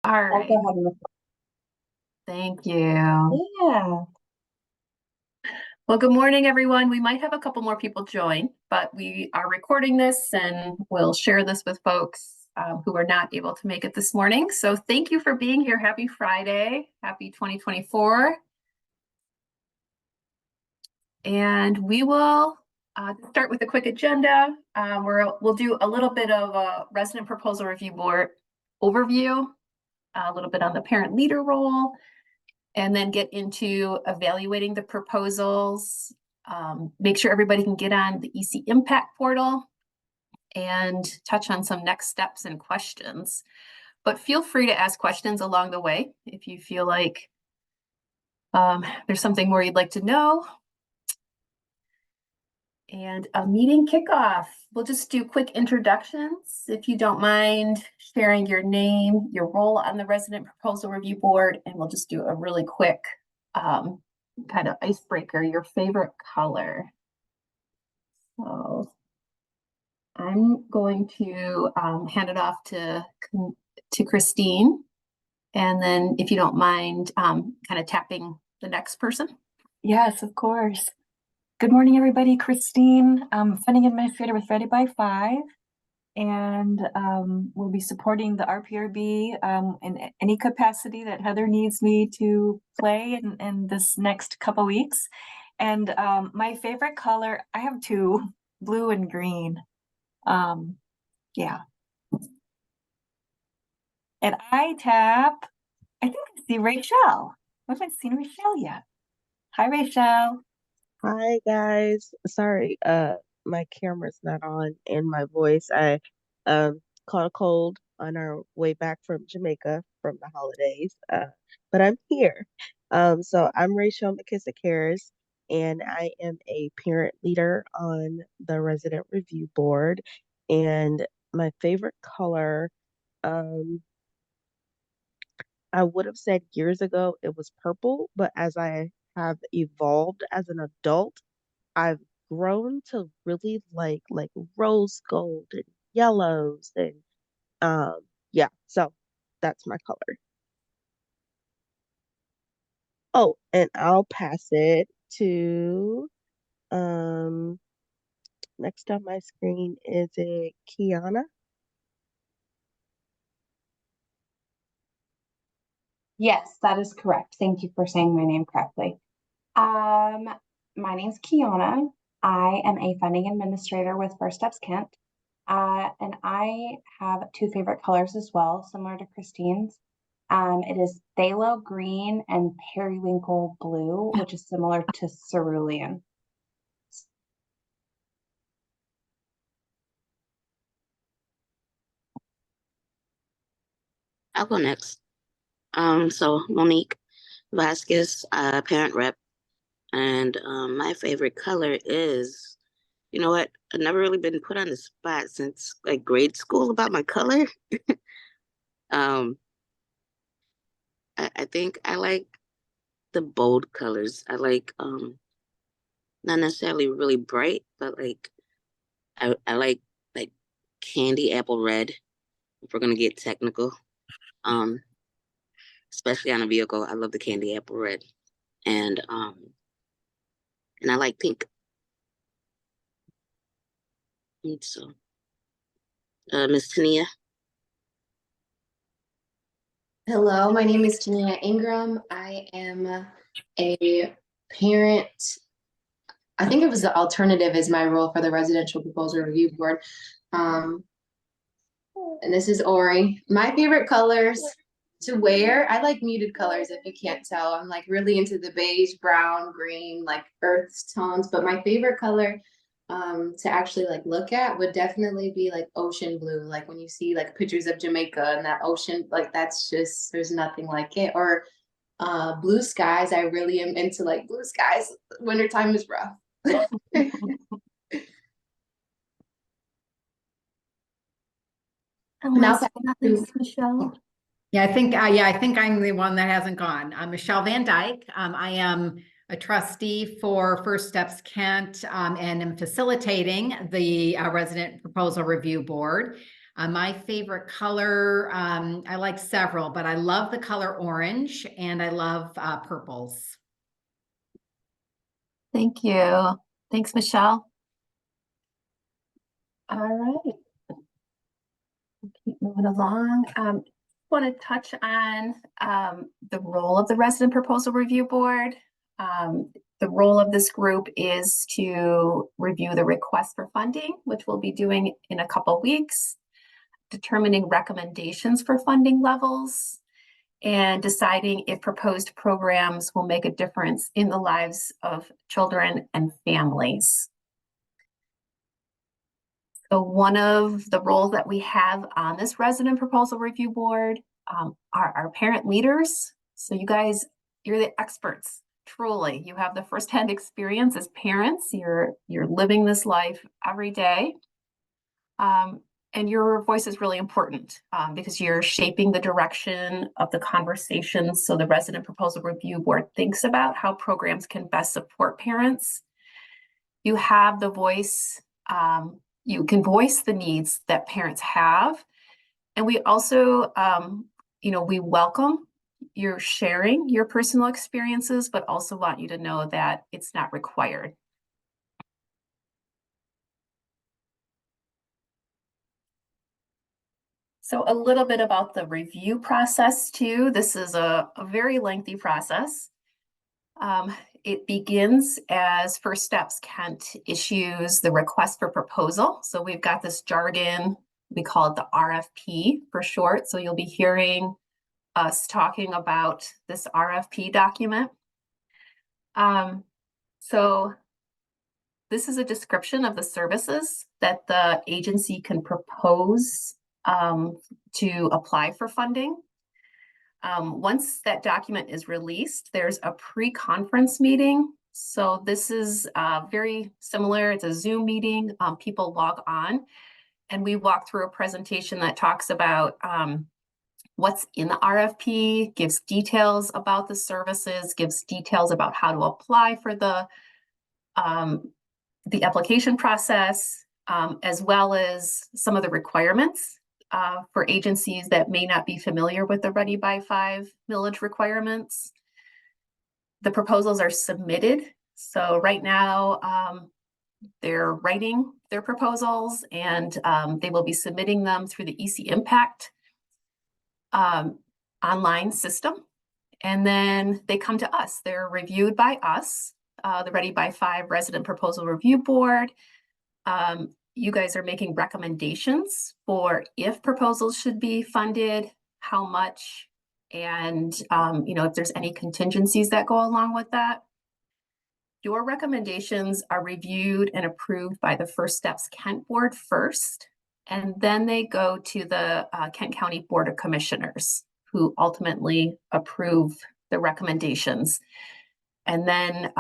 All I'll right. go ahead and Thank you. yeah. Well, good morning, everyone. We might have a couple more people join, but we are recording this and we'll share this with folks who are not able to make it this morning. So thank you for being here. Happy Friday. Happy 2024. And we will start with a quick agenda. We'll do a little bit of a resident proposal review board overview, a little bit on the parent leader role, and then get into evaluating the proposals. Make sure everybody can get on the EC Impact portal and touch on some next steps and questions. But feel free to ask questions along the way if you feel like there's something more you'd like to know. And a meeting kickoff. We'll just do quick introductions. If you don't mind sharing your name, your role on the resident proposal review board, and we'll just do a really quick kind of icebreaker, your favorite color. So I'm going to hand it off to Christine. And then if you don't mind kind of tapping the next person. Yes, of course. Good morning, everybody. Christine, Funding Administrator with Ready by 5. And we'll be supporting the RPRB in any capacity that Heather needs me to play in this next couple weeks. And my favorite color, I have two, blue and green. Yeah. And I think I see Rachel. I haven't seen Rachel yet. Hi, Rachel. Hi guys. Sorry, my camera's not on and my voice. I caught a cold on our way back from Jamaica from the holidays. But I'm here. So I'm Rachel McKissick Harris, and I am a parent leader on the resident review board. And my favorite color, um, I would have said years ago it was purple, but as I have evolved as an adult, I've grown to really like rose gold and yellows and yeah, so that's my color. Oh, and I'll pass it to um next on my screen, is it Kiana? Yes, that is correct. Thank you for saying my name correctly. My name's Kiana. I am a funding administrator with First Steps Kent. And I have two favorite colors as well, similar to Christine's. It is phthalo green and periwinkle blue, which is similar to cerulean. I'll go next. So Monique Vasquez, parent rep, and my favorite color is, you know what? I've never really been put on the spot since like grade school about my color. um, I think I like the bold colors. I like not necessarily really bright, but like I like candy apple red, if we're gonna get technical. Um, especially on a vehicle. I love the candy apple red. And I like pink. And so Miss Tania. Hello, my name is Tania Ingram. I am a parent. I think it was the alternative is my role for the Residential Proposal Review Board. And this is Ori. My favorite colors to wear, I like muted colors if you can't tell. I'm like really into the beige, brown, green, like earth tones. But my favorite color to actually like look at would definitely be like ocean blue. Like when you see like pictures of Jamaica and that ocean, like that's just, there's nothing like it. Or blue skies. I really am into like blue skies. Wintertime is rough. Last but not least, Michelle. Yeah, I think I'm the one that hasn't gone. I'm Michelle Van Dyke. I am a trustee for First Steps Kent and am facilitating the Resident Proposal Review Board. My favorite color, I like several, but I love the color orange and I love purples. Thank you. Thanks, Michelle. All right. Keep moving along. Want to touch on the role of the Resident Proposal Review Board. The role of this group is to review the request for funding, which we'll be doing in a couple weeks, determining recommendations for funding levels, and deciding if proposed programs will make a difference in the lives of children and families. So one of the roles that we have on this Resident Proposal Review Board are our parent leaders. So you guys, you're the experts, truly. You have the firsthand experience as parents. You're living this life every day. And your voice is really important because you're shaping the direction of the conversations. So the Resident Proposal Review Board thinks about how programs can best support parents. You have the voice, you can voice the needs that parents have. And we also, we welcome your sharing your personal experiences, but also want you to know that it's not required. So a little bit about the review process too. This is a very lengthy process. It begins as First Steps Kent issues the request for proposal. So we've got this jargon, we call it the RFP for short. So you'll be hearing us talking about this RFP document. So this is a description of the services that the agency can propose to apply for funding. Once that document is released, there's a pre-conference meeting. So this is very similar. It's a Zoom meeting. People log on and we walk through a presentation that talks about what's in the RFP, gives details about the services, gives details about how to apply for the application process, as well as some of the requirements for agencies that may not be familiar with the Ready by 5 millage requirements. The proposals are submitted. So right now, they're writing their proposals and they will be submitting them through the EC Impact online system. And then they come to us. They're reviewed by us, the Ready by 5 Resident Proposal Review Board. You guys are making recommendations for if proposals should be funded, how much, and if there's any contingencies that go along with that. Your recommendations are reviewed and approved by the First Steps Kent Board first, and then they go to the Kent County Board of Commissioners, who ultimately approve the recommendations. And then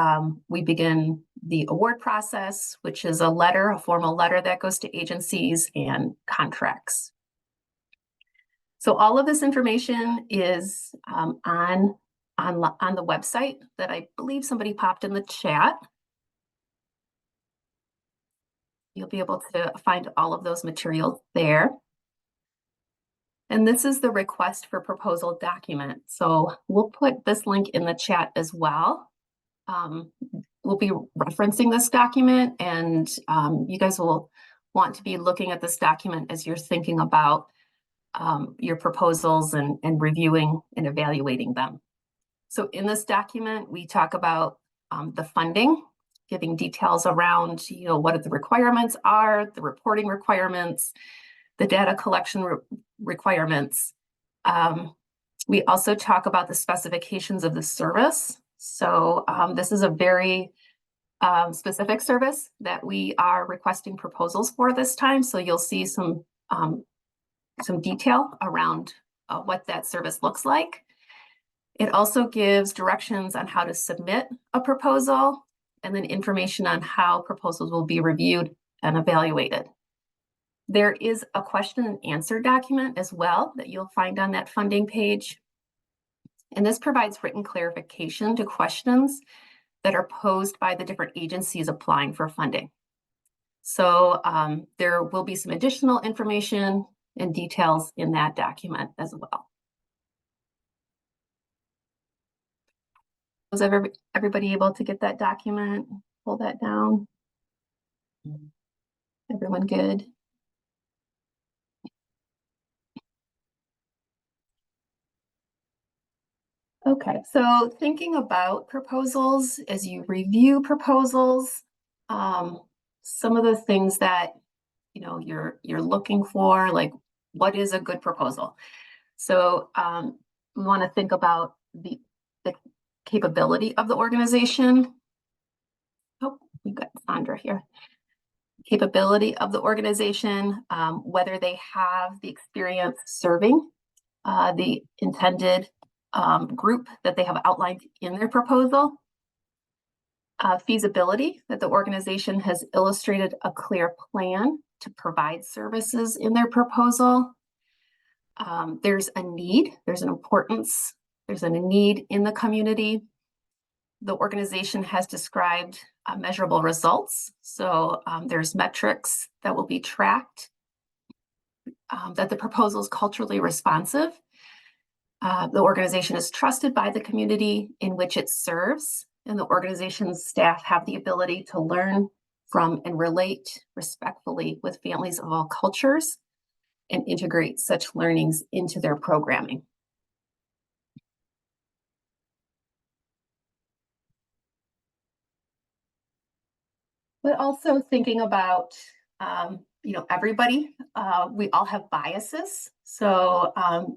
we begin the award process, which is a formal letter that goes to agencies and contracts. So all of this information is on the website that I believe somebody popped in the chat. You'll be able to find all of those materials there. And this is the request for proposal document. So we'll put this link in the chat as well. We'll be referencing this document, and you guys will want to be looking at this document as you're thinking about your proposals and reviewing and evaluating them. So in this document, we talk about the funding, giving details around what the requirements are, the reporting requirements, the data collection requirements. We also talk about the specifications of the service. So this is a very specific service that we are requesting proposals for this time. So you'll see some detail around what that service looks like. It also gives directions on how to submit a proposal and then information on how proposals will be reviewed and evaluated. There is a question and answer document as well that you'll find on that funding page. And this provides written clarification to questions that are posed by the different agencies applying for funding. So there will be some additional information and details in that document as well. Was everybody able to get that document, pull that down? Everyone good? Okay, so thinking about proposals, as you review proposals, some of the things that you're looking for, like what is a good proposal? So we want to think about the capability of the organization. Oh, we've got Sandra here. Capability of the organization, whether they have the experience serving the intended group that they have outlined in their proposal. Feasibility, that the organization has illustrated a clear plan to provide services in their proposal. There's a need, there's an importance, there's a need in the community. The organization has described measurable results. So there's metrics that will be tracked, that the proposal is culturally responsive. The organization is trusted by the community in which it serves, and the organization's staff have the ability to learn from and relate respectfully with families of all cultures and integrate such learnings into their programming. But also thinking about, everybody, we all have biases. So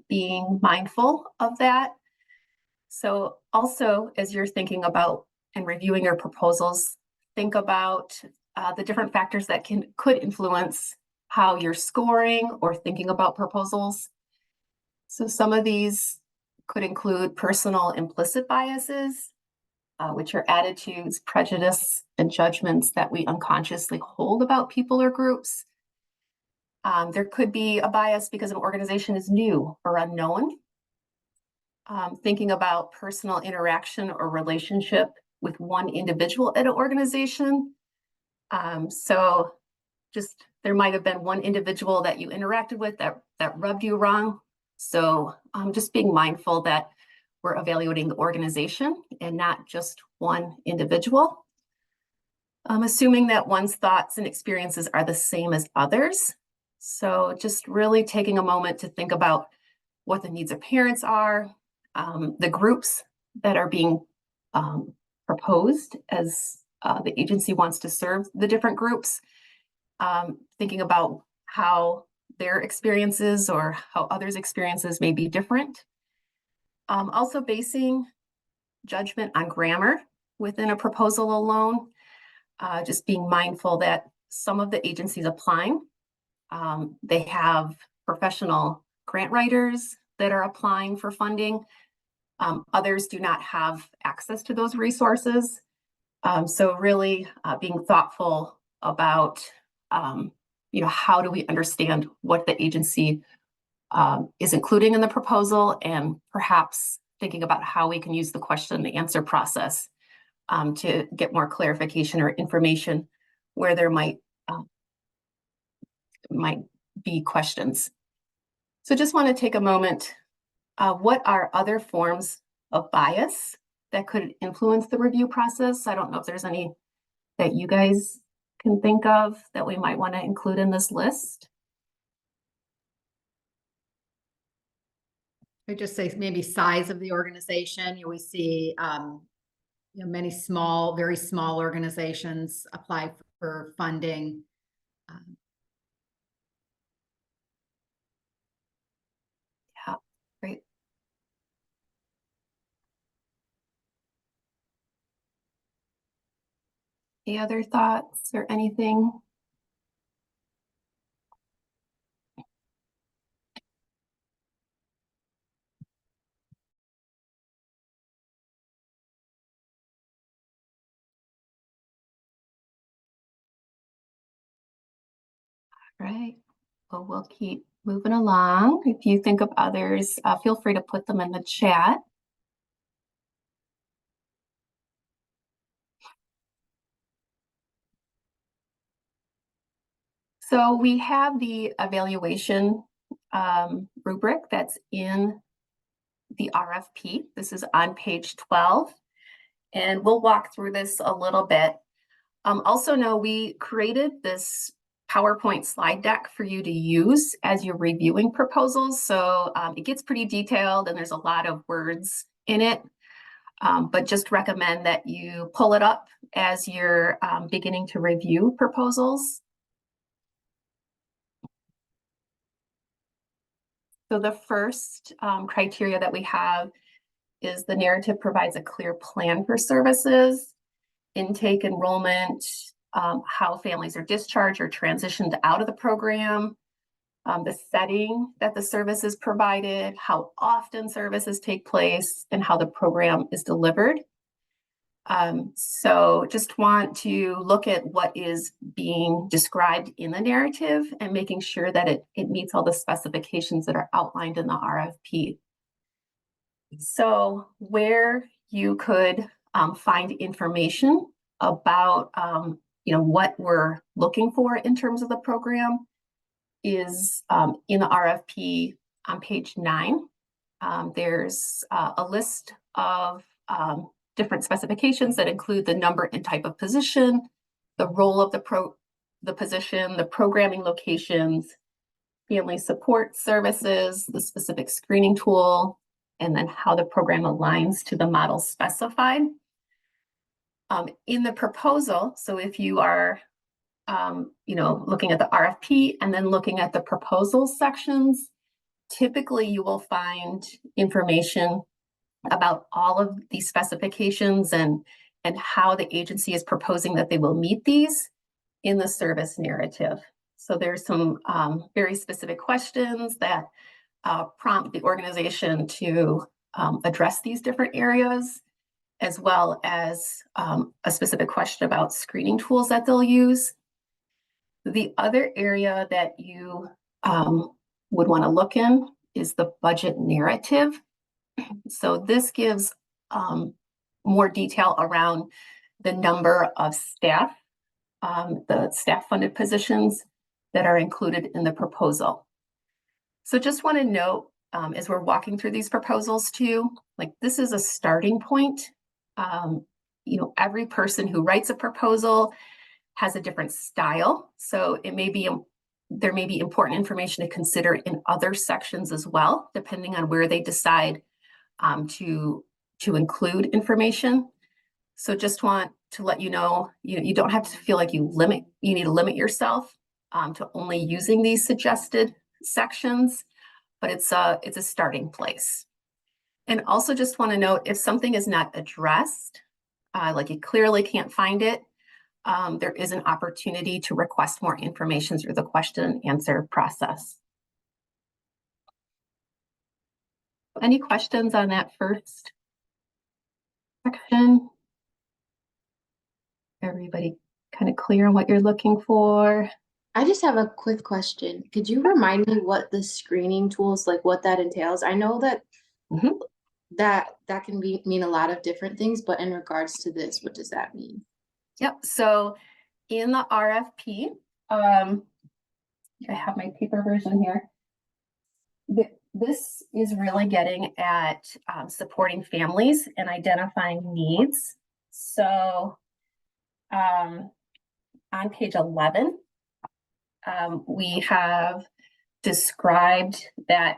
being mindful of that. So also, as you're thinking about and reviewing your proposals, think about the different factors that could influence how you're scoring or thinking about proposals. So some of these could include personal implicit biases, which are attitudes, prejudice, and judgments that we unconsciously hold about people or groups. There could be a bias because an organization is new or unknown. Thinking about personal interaction or relationship with one individual at an organization. So just there might have been one individual that you interacted with that rubbed you wrong. So just being mindful that we're evaluating the organization and not just one individual. Assuming that one's thoughts and experiences are the same as others. So just really taking a moment to think about what the needs of parents are, the groups that are being proposed as the agency wants to serve the different groups, thinking about how their experiences or how others' experiences may be different. Also basing judgment on grammar within a proposal alone, just being mindful that some of the agencies applying, they have professional grant writers that are applying for funding. Others do not have access to those resources. So really being thoughtful about, how do we understand what the agency is including in the proposal, and perhaps thinking about how we can use the question and answer process to get more clarification or information where there might be questions. So just want to take a moment. What are other forms of bias that could influence the review process? I don't know if there's any that you guys can think of that we might want to include in this list. I just say maybe size of the organization. We see many small, very small organizations apply for funding. Yeah, great. Any other thoughts or anything? Right. Well, we'll keep moving along. If you think of others, feel free to put them in the chat. So we have the evaluation rubric that's in the RFP. This is on page 12, and we'll walk through this a little bit. Also know we created this PowerPoint slide deck for you to use as you're reviewing proposals. So it gets pretty detailed and there's a lot of words in it, but just recommend that you pull it up as you're beginning to review proposals. So the first criteria that we have is the narrative provides a clear plan for services, intake, enrollment, how families are discharged or transitioned out of the program, the setting that the service is provided, how often services take place, and how the program is delivered. So just want to look at what is being described in the narrative and making sure that it meets all the specifications that are outlined in the RFP. So where you could find information about what we're looking for in terms of the program is in the RFP on page 9. There's a list of different specifications that include the number and type of position, the role of the position, the programming locations, family support services, the specific screening tool, and then how the program aligns to the model specified. In the proposal, so if you are looking at the RFP and then looking at the proposal sections, typically you will find information about all of these specifications and how the agency is proposing that they will meet these in the service narrative. So there's some very specific questions that prompt the organization to address these different areas, as well as a specific question about screening tools that they'll use. The other area that you would want to look in is the budget narrative. So this gives more detail around the number of staff, the staff-funded positions that are included in the proposal. So just want to note, as we're walking through these proposals too, like this is a starting point. Every person who writes a proposal has a different style. So there may be important information to consider in other sections as well, depending on where they decide to include information. So just want to let you know, you don't have to feel like you need to limit yourself to only using these suggested sections, but it's a starting place. And also just want to note, if something is not addressed, like you clearly can't find it, there is an opportunity to request more information through the question and answer process. Any questions on that first section? Everybody kind of clear on what you're looking for? I just have a quick question. Could you remind me what the screening tools, like what that entails? I know that that can mean a lot of different things, but in regards to this, what does that mean? Yep. So in the RFP, I have my paper version here. This is really getting at supporting families and identifying needs. So on page 11, we have described that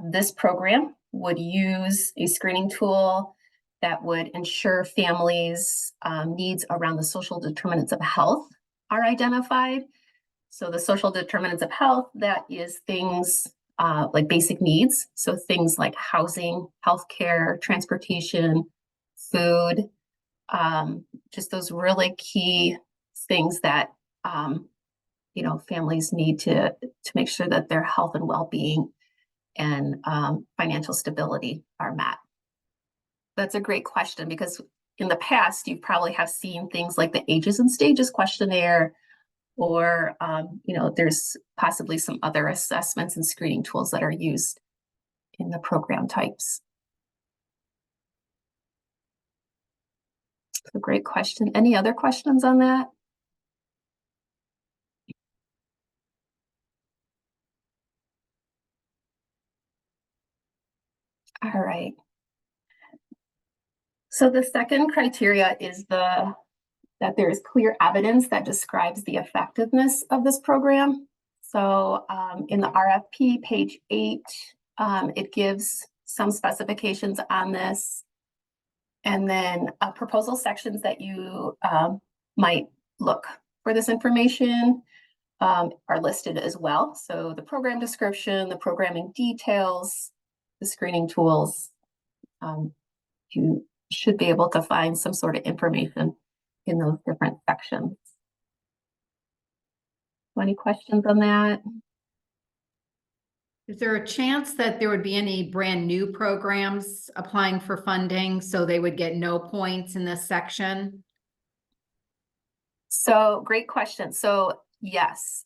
this program would use a screening tool that would ensure families' needs around the social determinants of health are identified. So the social determinants of health, that is things like basic needs. So things like housing, healthcare, transportation, food, just those really key things that families need to make sure that their health and well-being and financial stability are met. That's a great question, because in the past, you probably have seen things like the ages and stages questionnaire, or there's possibly some other assessments and screening tools that are used in the program types. So great question. Any other questions on that? All right. So the second criteria is that there is clear evidence that describes the effectiveness of this program. So in the RFP, page 8, it gives some specifications on this. And then proposal sections that you might look for this information are listed as well. So the program description, the programming details, the screening tools, you should be able to find some sort of information in those different sections. Any questions on that? Is there a chance that there would be any brand new programs applying for funding, so they would get no points in this section? So great question. So yes,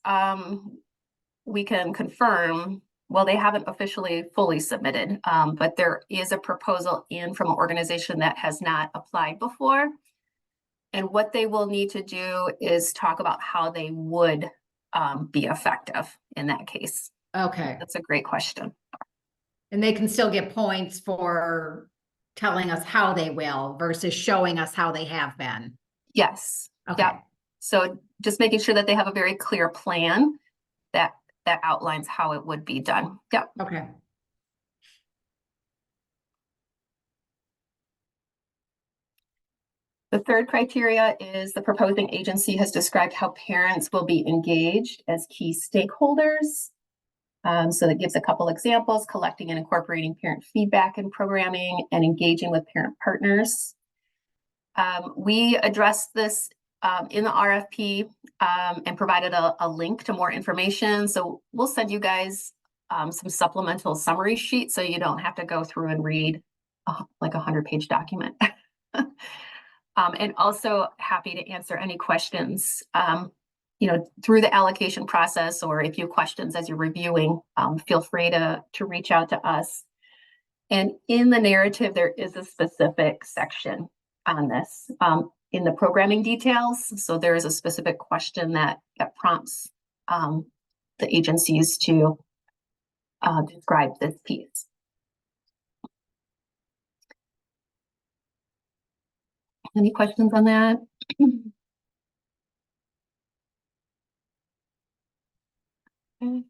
we can confirm, well, they haven't officially fully submitted, but there is a proposal in from an organization that has not applied before. And what they will need to do is talk about how they would be effective in that case. Okay, That's a great question. and they can still get points for telling us how they will versus showing us how they have been. Yes. Okay. Yep. So just making sure that they have a very clear plan that outlines how it would be done. Yep. Okay. The third criteria is the proposing agency has described how parents will be engaged as key stakeholders. So that gives a couple examples: collecting and incorporating parent feedback in programming and engaging with parent partners. We addressed this in the RFP and provided a link to more information. So we'll send you guys some supplemental summary sheets so you don't have to go through and read like a 100-page document. And also happy to answer any questions, through the allocation process, or if you have questions as you're reviewing, feel free to reach out to us. And in the narrative, there is a specific section on this in the programming details. So there is a specific question that prompts the agencies to describe this piece. Any questions on that? Okay.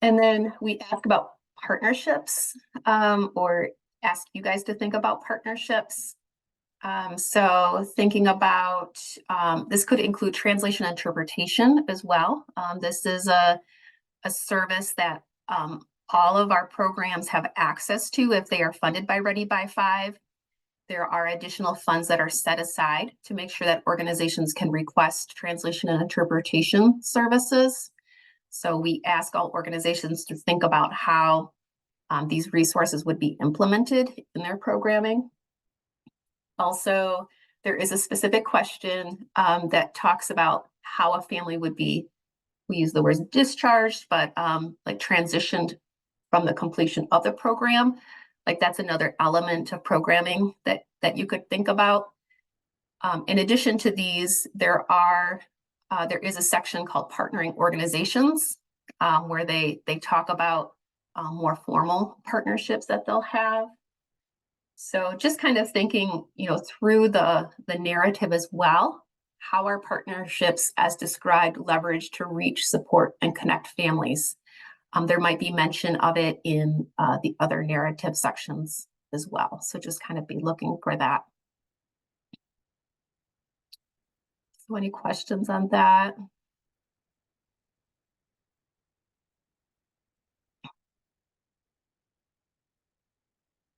And then we ask about partnerships, or ask you guys to think about partnerships. So thinking about, this could include translation and interpretation as well. This is a service that all of our programs have access to if they are funded by Ready by 5. There are additional funds that are set aside to make sure that organizations can request translation and interpretation services. So we ask all organizations to think about how these resources would be implemented in their programming. Also, there is a specific question that talks about how a family would be, we use the words discharged, but like transitioned from the completion of the program. Like that's another element of programming that you could think about. In addition to these, there is a section called partnering organizations, where they talk about more formal partnerships that they'll have. So just kind of thinking, through the narrative as well, how are partnerships as described leveraged to reach, support, and connect families? There might be mention of it in the other narrative sections as well. So just kind of be looking for that. So any questions on that?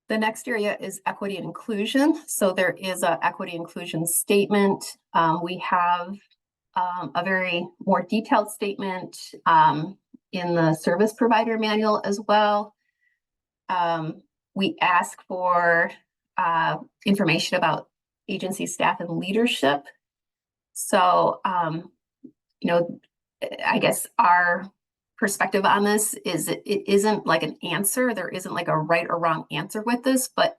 The next area is equity and inclusion. So there is an equity inclusion statement. We have a very more detailed statement in the service provider manual as well. We ask for information about agency staff and leadership. So, I guess our perspective on this is it isn't like an answer. There isn't like a right or wrong answer with this, but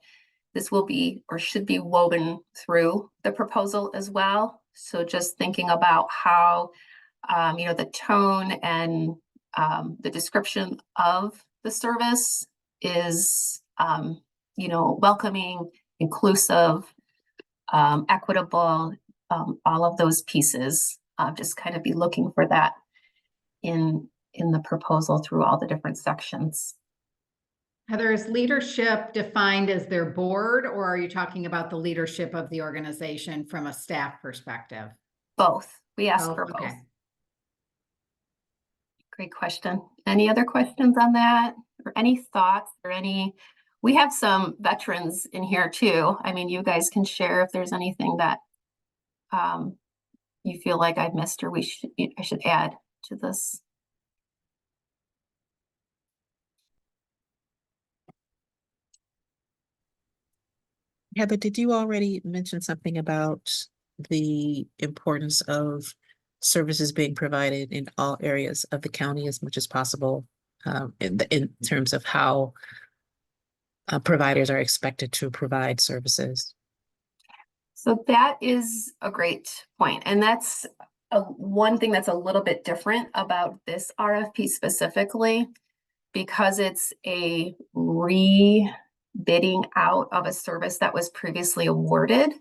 this will be or should be woven through the proposal as well. So just thinking about how, the tone and the description of the service is, you know, welcoming, inclusive, equitable, all of those pieces. Just kind of be looking for that in the proposal through all the different sections. Heather, is leadership defined as their board, or are you talking about the leadership of the organization from a staff perspective? Both. We asked Oh, for both. okay. Great question. Any other questions on that, or any thoughts, or any? We have some veterans in here too. I mean, you guys can share if there's anything that you feel like I've missed, or I should add to this. Heather, did you already mention something about the importance of services being provided in all areas of the county as much as possible, in terms of how providers are expected to provide services? So that is a great point. And that's one thing that's a little bit different about this RFP specifically, because it's a re-bidding out of a service that was previously awarded.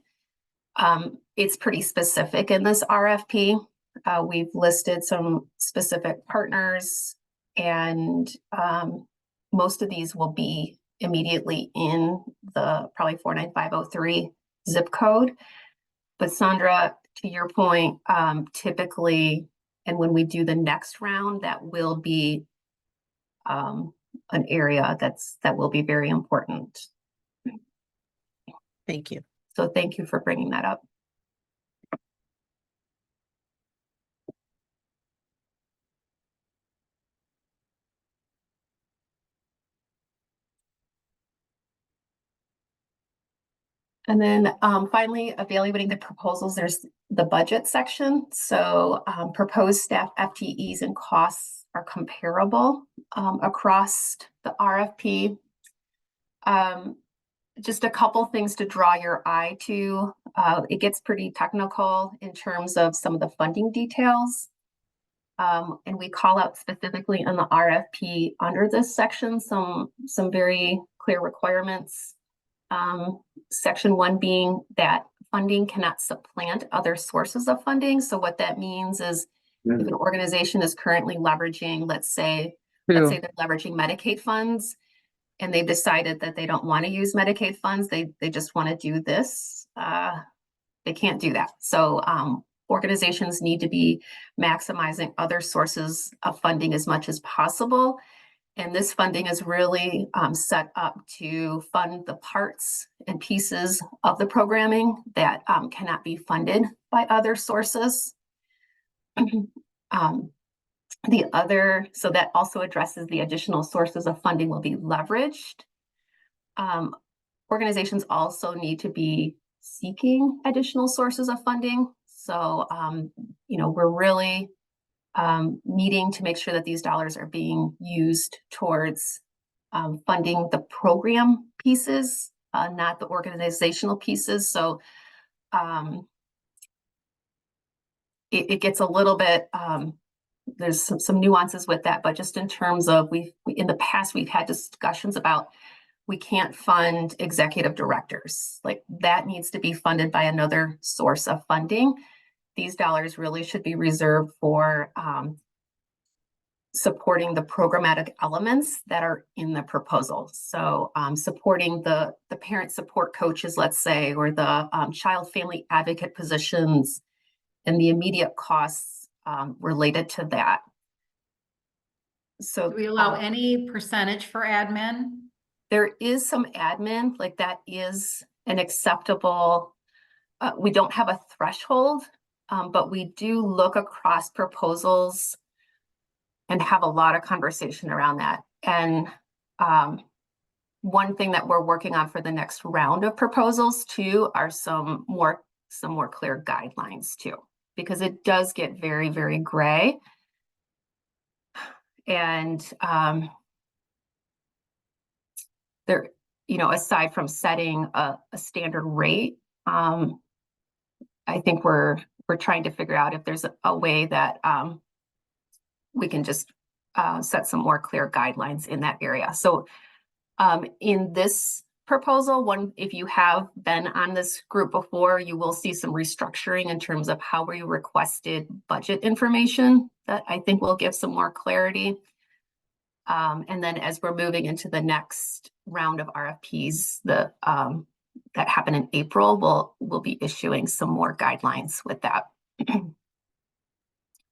It's pretty specific in this RFP. We've listed some specific partners, and most of these will be immediately in the probably 49503 zip code. But Sandra, to your point, typically, and when we do the next round, that will be an area that will be very important. Thank you. So thank you for bringing that up. And then finally, evaluating the proposals, there's the budget section. So proposed staff FTEs and costs are comparable across the RFP. Just a couple things to draw your eye to. It gets pretty technical in terms of some of the funding details. And we call out specifically in the RFP under this section some very clear requirements. Section 1 being that funding cannot supplant other sources of funding. So what that means is if an organization is currently leveraging, let's say they're leveraging Medicaid funds, and they've decided that they don't want to use Medicaid funds, they just want to do this, they can't do that. So organizations need to be maximizing other sources of funding as much as possible. And this funding is really set up to fund the parts and pieces of the programming that cannot be funded by other sources. So that also addresses the additional sources of funding will be leveraged. Organizations also need to be seeking additional sources of funding. So, you know, we're really needing to make sure that these dollars are being used towards funding the program pieces, not the organizational pieces. So it gets a little bit, there's some nuances with that, but just in terms of in the past, we've had discussions about we can't fund executive directors. Like that needs to be funded by another source of funding. These dollars really should be reserved for supporting the programmatic elements that are in the proposal. So supporting the parent support coaches, let's say, or the child family advocate positions and the immediate costs related to that. So do we allow any percentage for admin? There is some admin, like that is an acceptable, we don't have a threshold, but we do look across proposals and have a lot of conversation around that. And one thing that we're working on for the next round of proposals too are some more clear guidelines too, because it does get very, very gray. And there, you know, aside from setting a standard rate, I think we're trying to figure out if there's a way that we can just set some more clear guidelines in that area. So in this proposal, if you have been on this group before, you will see some restructuring in terms of how we requested budget information that I think will give some more clarity. And then as we're moving into the next round of RFPs, that happen in April, we'll be issuing some more guidelines with that.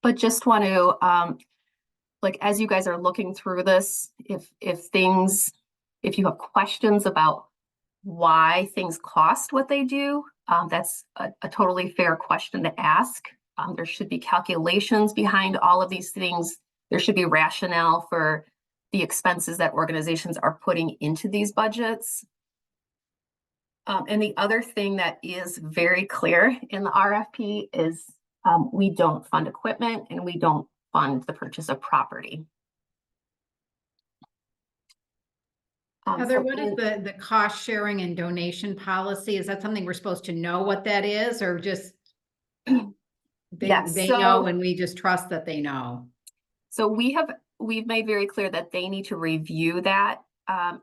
But just want to, like, as you guys are looking through this, if you have questions about why things cost what they do, that's a totally fair question to ask. There should be calculations behind all of these things. There should be rationale for the expenses that organizations are putting into these budgets. And the other thing that is very clear in the RFP is we don't fund equipment and we don't fund the purchase of property. Heather, what is the cost sharing and donation policy? Is that something we're supposed to know what that is, or just they know and we just trust that they know? So we've made very clear that they need to review that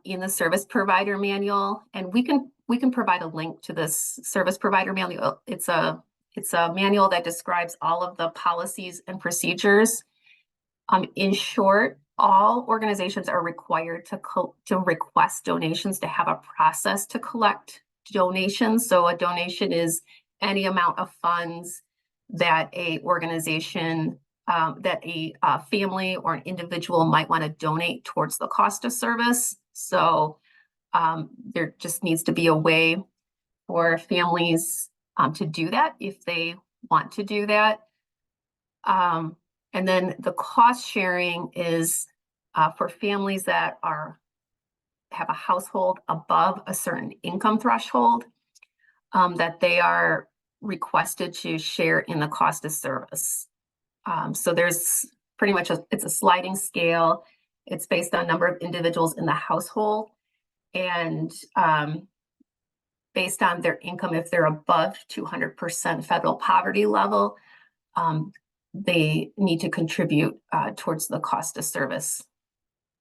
in the service provider manual, and we can provide a link to this service provider manual. It's a manual that describes all of the policies and procedures. In short, all organizations are required to request donations, to have a process to collect donations. So a donation is any amount of funds that a organization, that a family or an individual might want to donate towards the cost of service. So there just needs to be a way for families to do that if they want to do that. And then the cost sharing is for families that have a household above a certain income threshold, that they are requested to share in the cost of service. So there's pretty much it's a sliding scale. It's based on number of individuals in the household, and based on their income, if they're above 200% federal poverty level, they need to contribute towards the cost of service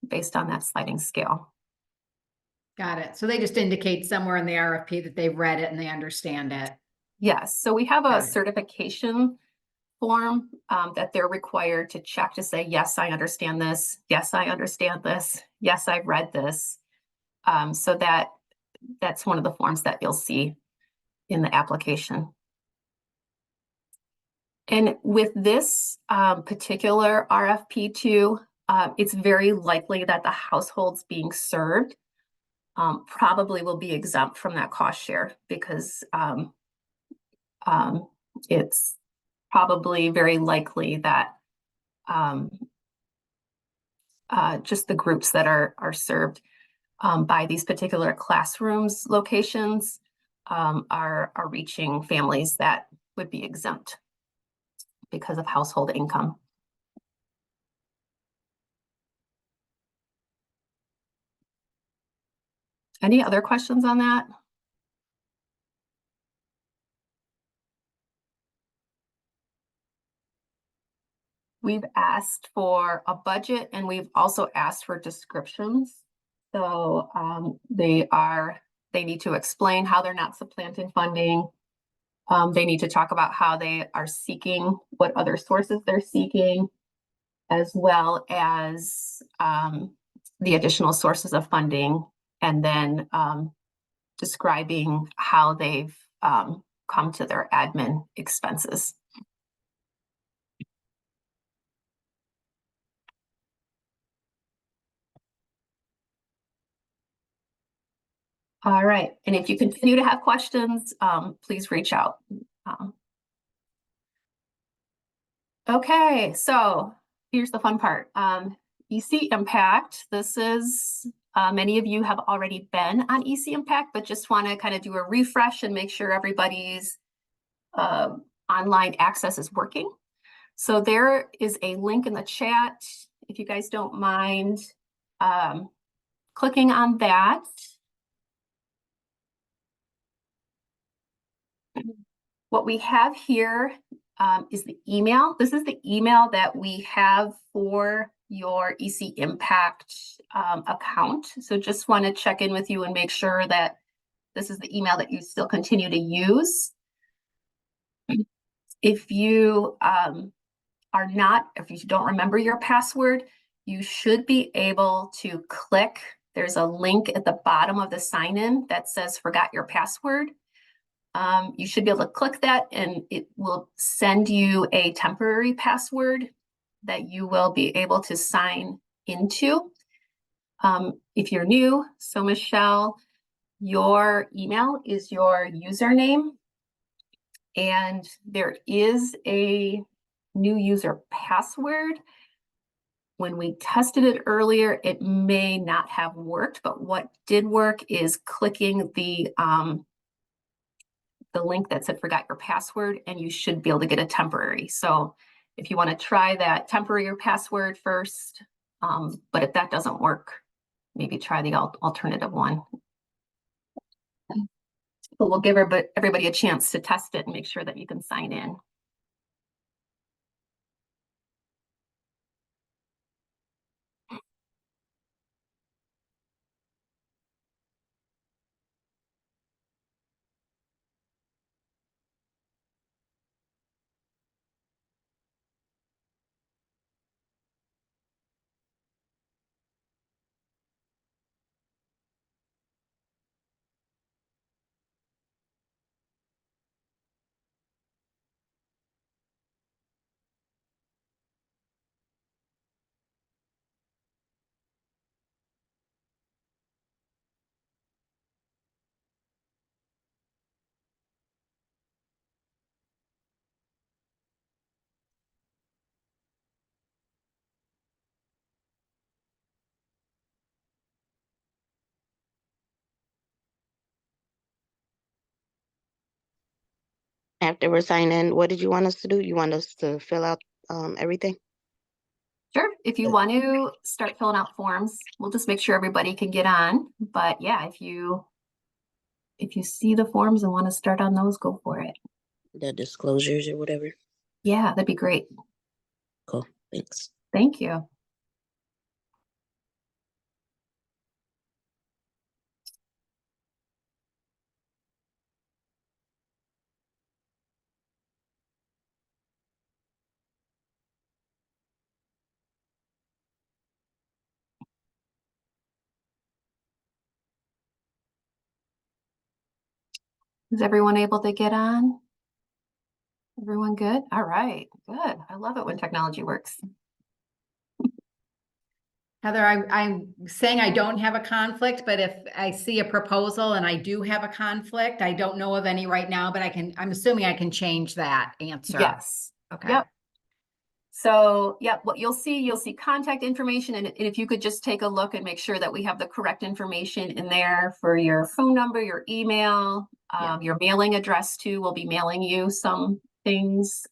based on that sliding scale. Got it. So they just indicate somewhere in the RFP that they've read it and they understand it. Yes. So we have a certification form that they're required to check to say, yes, I understand this. Yes, I understand this. Yes, I've read this. So that's one of the forms that you'll see in the application. And with this particular RFP too, it's very likely that the households being served probably will be exempt from that cost share, because it's probably very likely that just the groups that are served by these particular classrooms locations are reaching families that would be exempt because of household income. Any other questions on that? We've asked for a budget, and we've also asked for descriptions. So they need to explain how they're not supplanting funding. They need to talk about how they are seeking, what other sources they're seeking, as well as the additional sources of funding, and then describing how they've come to their admin expenses. All right, and if you continue to have questions, please reach out. Okay, so here's the fun part. EC Impact, this is, many of you have already been on EC Impact, but just want to kind of do a refresh and make sure everybody's online access is working. So there is a link in the chat, if you guys don't mind clicking on that. What we have here is the email. This is the email that we have for your EC Impact account. So just want to check in with you and make sure that this is the email that you still continue to use. If you if you don't remember your password, you should be able to click. There's a link at the bottom of the sign-in that says forgot your password. You should be able to click that and it will send you a temporary password that you will be able to sign into. If you're new, so Michelle, your email is your username, and there is a new user password. When we tested it earlier, it may not have worked, but what did work is clicking the link that said forgot your password, and you should be able to get a temporary. So if you want to try that temporary password first, but if that doesn't work, maybe try the alternative one. But we'll give everybody a chance to test it and make sure that you can sign in. After we're signed in, what did you want us to do? You want us to fill out everything? Sure, if you want to start filling out forms, we'll just make sure everybody can get on. But yeah, if you see the forms and want to start on those, go for it. The disclosures or whatever. Yeah, that'd be great. Cool. Thanks. Thank you. Is everyone able to get on? Everyone good? All right, good. I love it when technology works. Heather, I'm saying I don't have a conflict, but if I see a proposal and I do have a conflict, I don't know of any right now, but I'm assuming I can change that answer. Yes. Okay. Yep. So, yeah, what you'll see contact information, and if you could just take a look and make sure that we have the correct information in there for your phone number, your email, your mailing address too. We'll be mailing you some things.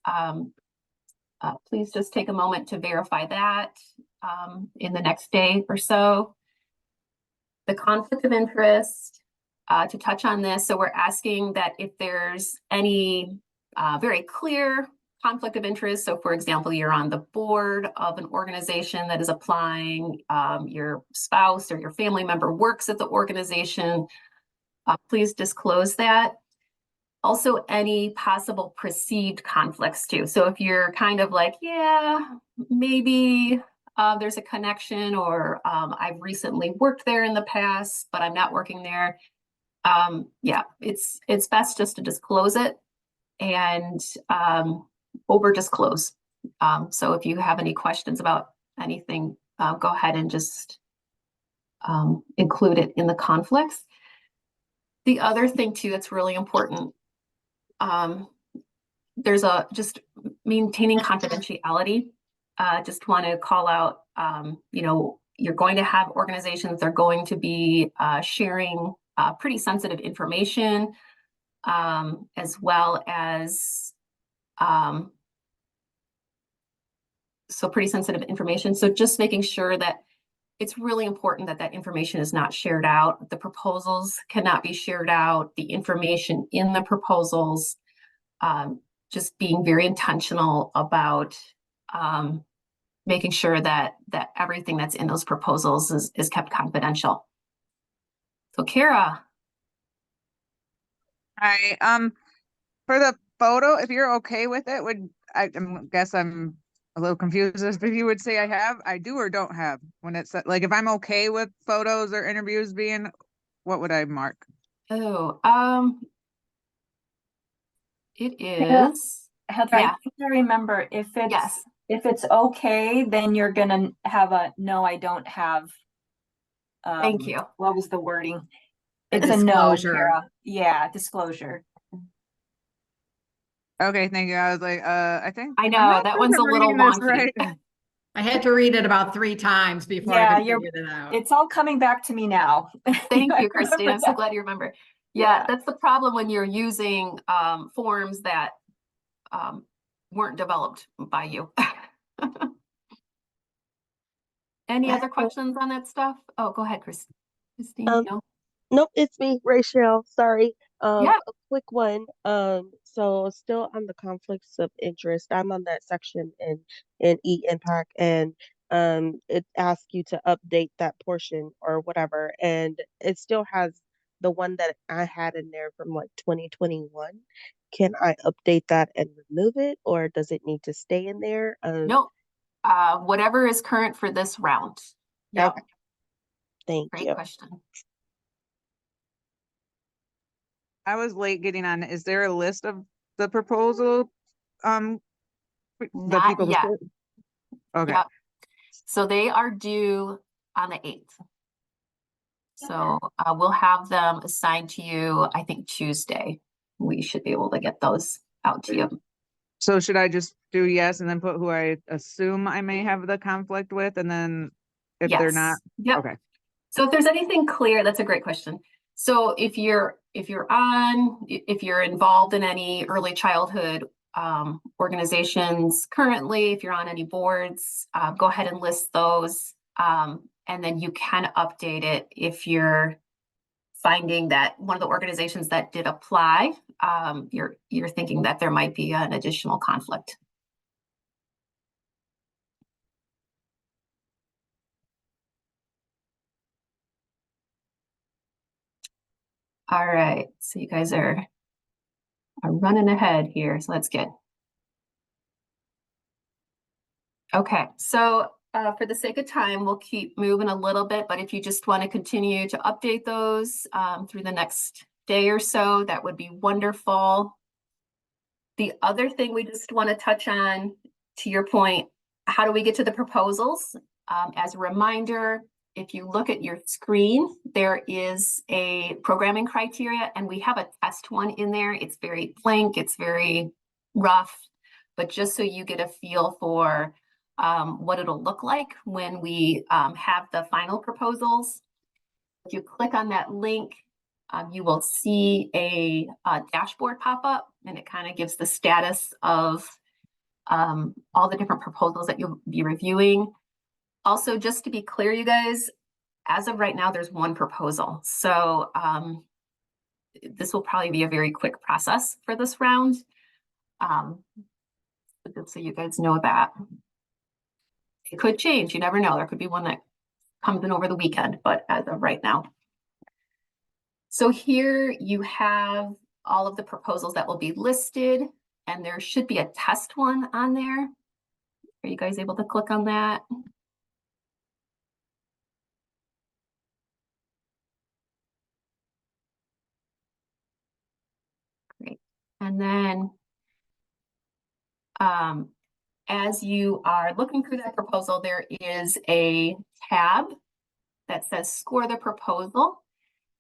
Please just take a moment to verify that in the next day or so. The conflict of interest, to touch on this, so we're asking that if there's any very clear conflict of interest, so for example, you're on the board of an organization that is applying, your spouse or your family member works at the organization, please disclose that. Also, any possible perceived conflicts too. So if you're kind of like, yeah, maybe there's a connection, or I've recently worked there in the past, but I'm not working there. Yeah, it's best just to disclose it and over disclose. So if you have any questions about anything, go ahead and just include it in the conflicts. The other thing too that's really important, there's just maintaining confidentiality. Just want to call out, you're going to have organizations, they're going to be sharing pretty sensitive information, as well as so pretty sensitive information. So just making sure that it's really important that that information is not shared out. The proposals cannot be shared out. The information in the proposals, just being very intentional about making sure that everything that's in those proposals is kept confidential. So Kara. Hi, for the photo, if you're okay with it, guess I'm a little confused as if you would say I do or don't have when it's like, if I'm okay with photos or interviews being, what would I mark? Oh, it Yeah. is. Heather, Yeah. I think I remember if Yes. it's okay, then you're gonna have a, no, I don't have. Thank you. What was the wording? A It's a no, disclosure. Kara. Yeah, disclosure. Okay, thank you. I was like, I think I I'm know not that sure if one's a I'm little reading this wonky. right. I had to read it about 3 times before I Yeah, could figure it out. it's all coming back to me now. Thank I you, Christine. remember I'm so that. glad you remember. Yeah. Yeah, that's the problem when you're using forms that weren't developed by you. Any other questions on that stuff? Oh, go ahead, Christine. Um, No? Nope, it's me, Rachel. Sorry. Yeah. A quick one. So still on the conflicts of interest. I'm on that section in e-impact, and it asks you to update that portion or whatever, and it still has the one that I had in there from like 2021. Can I update that and remove it, or does it need to stay in there? No. Whatever is current for this round. Yeah. Okay. Thank Great you. question. I was late getting on. Is there a list of the proposal? The Not people. yet. Okay. Yep. So they are due on the 8th. So we'll have them assigned to you, I think Tuesday. We should be able to get those out to you. So should I just do yes and then put who I assume I may have the conflict with, and then if they're not, Yep. okay. So if there's anything clear, that's a great question. So if you're involved in any early childhood organizations currently, if you're on any boards, go ahead and list those. And then you can update it if you're finding that one of the organizations that did apply, you're thinking that there might be an additional conflict. All right, so you guys are running ahead here, so that's good. Okay, so for the sake of time, we'll keep moving a little bit, but if you just want to continue to update those through the next day or so, that would be wonderful. The other thing we just want to touch on, to your point, how do we get to the proposals? As a reminder, if you look at your screen, there is a programming criteria, and we have a test one in there. It's very blank, it's very rough, but just so you get a feel for what it'll look like when we have the final proposals. If you click on that link, you will see a dashboard pop up, and it kind of gives the status of all the different proposals that you'll be reviewing. Also, just to be clear, you guys, as of right now, there's one proposal. So this will probably be a very quick process for this round. So you guys know that. It could change, you never know. There could be one that comes in over the weekend, but as of right now. So here you have all of the proposals that will be listed, and there should be a test one on there. Are you guys able to click on that? Great. And then as you are looking through that proposal, there is a tab that says score the proposal,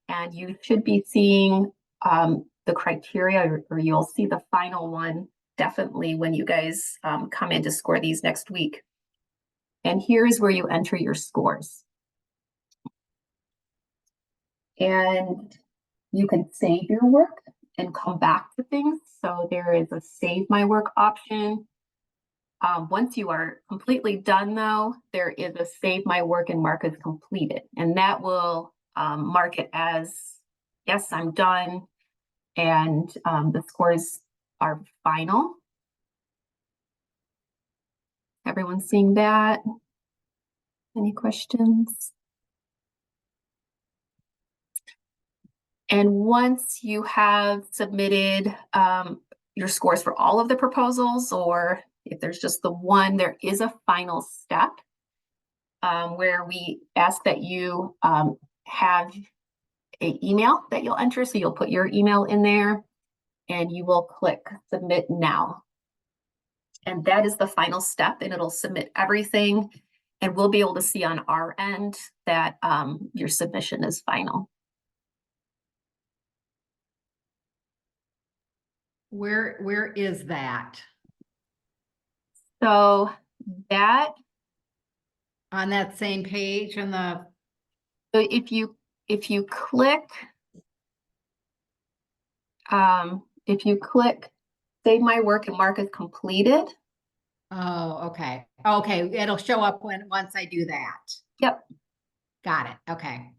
and you should be seeing the criteria, or you'll see the final one definitely when you guys come in to score these next week. And here is where you enter your scores. And you can save your work and come back to things. So there is a save my work option. Once you are completely done though, there is a save my work and mark as completed. And that will mark it as, yes, I'm done. And the scores are final. Everyone seeing that? Any questions? And once you have submitted your scores for all of the proposals, or if there's just the one, there is a final step where we ask that you have an email that you'll enter. So you'll put your email in there and you will click submit now. And that is the final step, and it'll submit everything. And we'll be able to see on our end that your submission is final. Where is that? So that, On that same page on the, so if you click, save my work and mark as completed. oh, okay. Okay, it'll show up once I do that. Yep. Got it. Okay.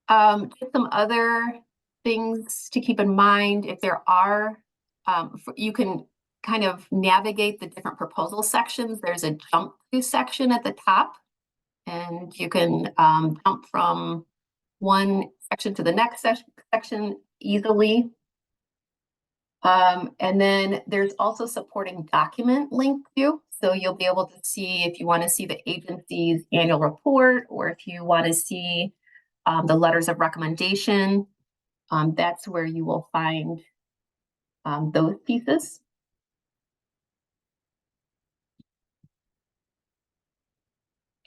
Just some other things to keep in mind. If there are, you can kind of navigate the different proposal sections. There's a jump to section at the top, and you can jump from one section to the next section easily. And then there's also supporting document link view. So you'll be able to see if you want to see the agency's annual report, or if you want to see the letters of recommendation. That's where you will find those pieces.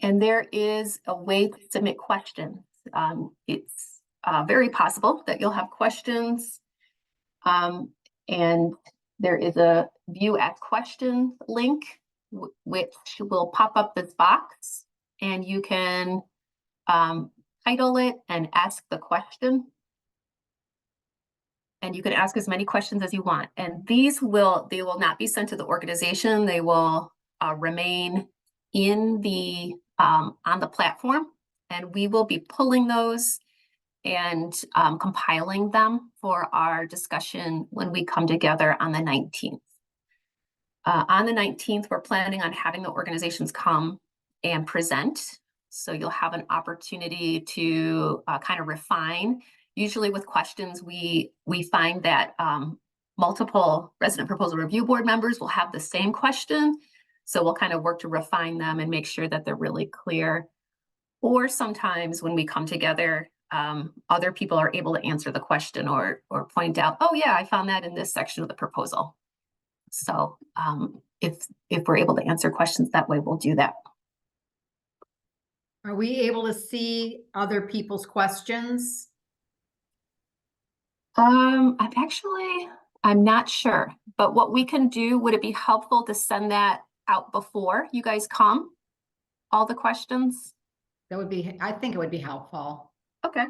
And there is a way to submit questions. It's very possible that you'll have questions. And there is a view as questions link, which will pop up this box, and you can title it and ask the question. And you can ask as many questions as you want. And they will not be sent to the organization. They will remain in the on the platform, and we will be pulling those and compiling them for our discussion when we come together on the 19th. On the 19th, we're planning on having the organizations come and present. So you'll have an opportunity to kind of refine. Usually with questions, we find that multiple resident proposal review board members will have the same question. So we'll kind of work to refine them and make sure that they're really clear. Or sometimes when we come together, other people are able to answer the question or point out, oh yeah, I found that in this section of the proposal. So if we're able to answer questions that way, we'll do that. Are we able to see other people's questions? I'm not sure, but what we can do, would it be helpful to send that out before you guys come? All the questions? That would be, I think it would be helpful. Okay.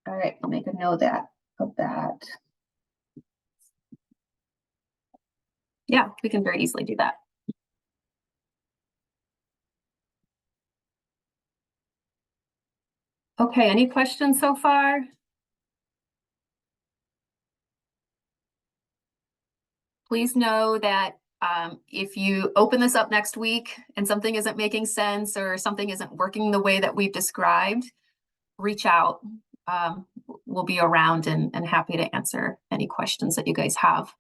All right, I'll make a note of that. Yeah, we can very easily do that. Okay, any questions so far? Please know that if you open this up next week and something isn't making sense or something isn't working the way that we've described, reach out. We'll be around and happy to answer any questions that you guys have.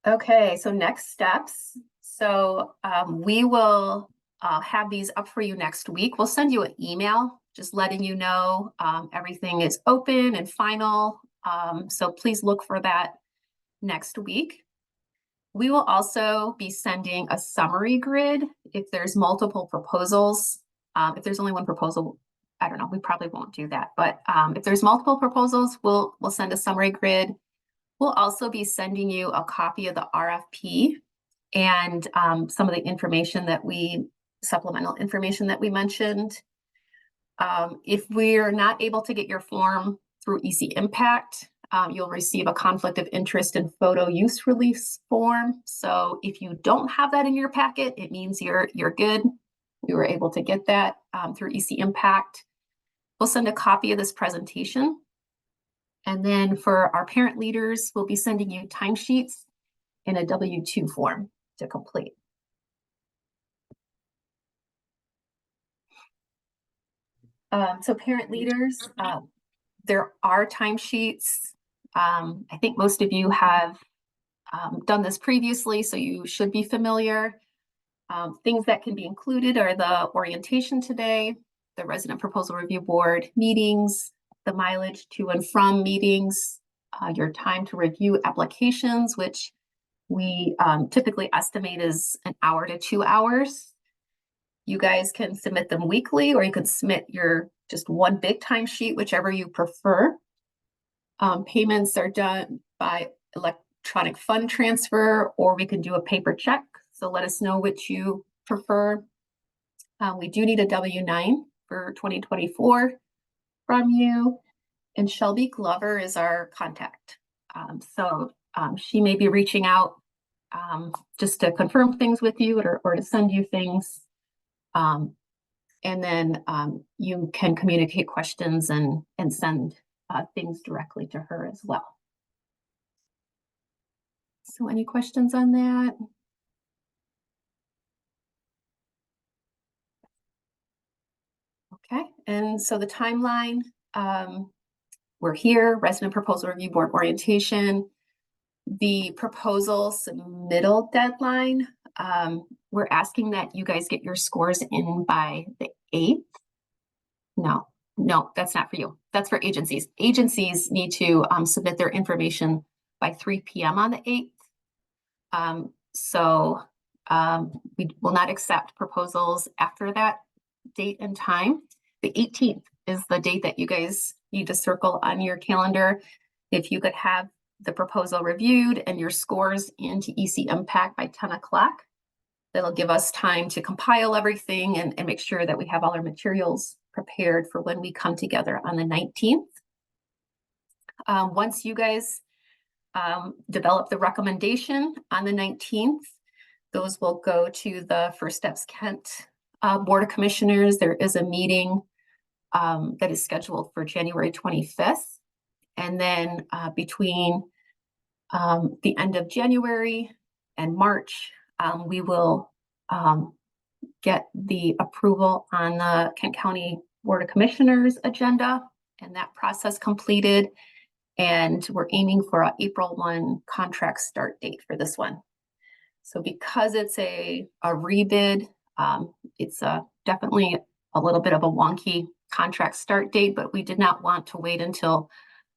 Okay, so next steps. So we will have these up for you next week. We'll send you an email just letting you know everything is open and final. So please look for that next week. We will also be sending a summary grid if there's multiple proposals. If there's only one proposal, I don't know, we probably won't do that. But if there's multiple proposals, we'll send a summary grid. We'll also be sending you a copy of the RFP and some of the information that supplemental information that we mentioned. If we're not able to get your form through EC Impact, you'll receive a conflict of interest and photo use release form. So if you don't have that in your packet, it means you're good. We were able to get that through EC Impact. We'll send a copy of this presentation. And then for our parent leaders, we'll be sending you timesheets in a W-2 form to complete. So parent leaders, there are timesheets. I think most of you have done this previously, so you should be familiar. Things that can be included are the orientation today, the resident proposal review board meetings, the mileage to and from meetings, your time to review applications, which we typically estimate is an hour to 2 hours. You guys can submit them weekly, or you could submit your just one big timesheet, whichever you prefer. Payments are done by electronic fund transfer, or we can do a paper check. So let us know which you prefer. We do need a W-9 for 2024 from you. And Shelby Glover is our contact. She may be reaching out just to confirm things with you or to send you things. And then you can communicate questions and send things directly to her as well. So any questions on that? Okay, and so the timeline, we're here, resident proposal review board orientation. The proposal submittal deadline, we're asking that you guys get your scores in by the 8th. No, that's not for you. That's for agencies. Agencies need to submit their information by 3 p.m. on the 8th. We will not accept proposals after that date and time. The 18th is the date that you guys need to circle on your calendar. If you could have the proposal reviewed and your scores into EC Impact by 10 o'clock, that'll give us time to compile everything and make sure that we have all our materials prepared for when we come together on the 19th. Once you guys develop the recommendation on the 19th, those will go to the First Steps Kent Board of Commissioners. There is a meeting that is scheduled for January 25th. And then between the end of January and March, we will get the approval on the Kent County Board of Commissioners agenda and that process completed. And we're aiming for an April 1 contract start date for this one. So because it's a rebid, it's definitely a little bit of a wonky contract start date, but we did not want to wait until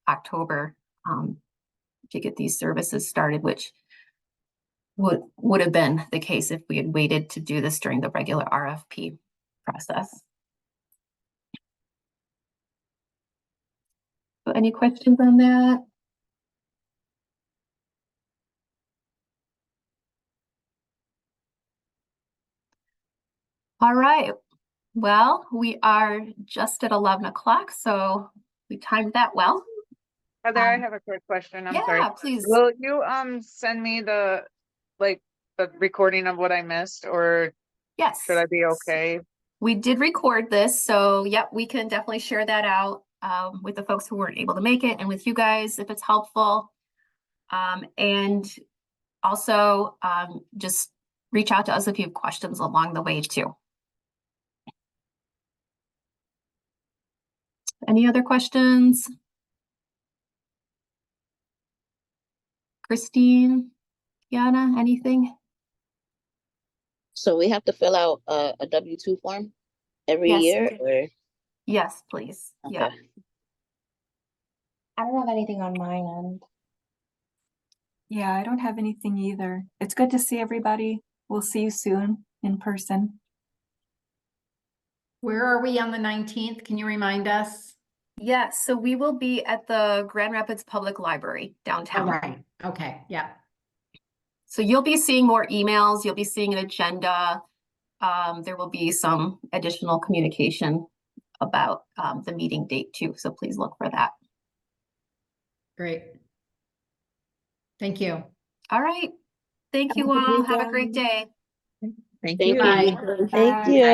October to get these services started, which would have been the case if we had waited to do this during the regular RFP process. So any questions on that? All right. Well, we are just at 11 o'clock, so we timed that well. Heather, I have a quick question. I'm sorry. Yeah, please. Will you send me the recording of what I missed, or Yes. should I be okay? We did record this, so yep, we can definitely share that out with the folks who weren't able to make it and with you guys if it's helpful. And also just reach out to us if you have questions along the way too. Any other questions? Christine, Yana, anything? So we have to fill out a W-2 form every Yes. year, or? Yes, please. Okay. Yeah. I don't have anything on my end. Yeah, I don't have anything either. It's good to see everybody. We'll see you soon in person. Where are we on the 19th? Can you remind us? Yes, so we will be at the Grand Rapids Public Library downtown. All right. Okay. Yeah. So you'll be seeing more emails, you'll be seeing an agenda. There will be some additional communication about the meeting date too, so please look for that. Great. Thank you. All right. Thank you Have a good all. Have a great weekend. day. Thank Thank you. you. Bye. Ethan. Thank Bye. you.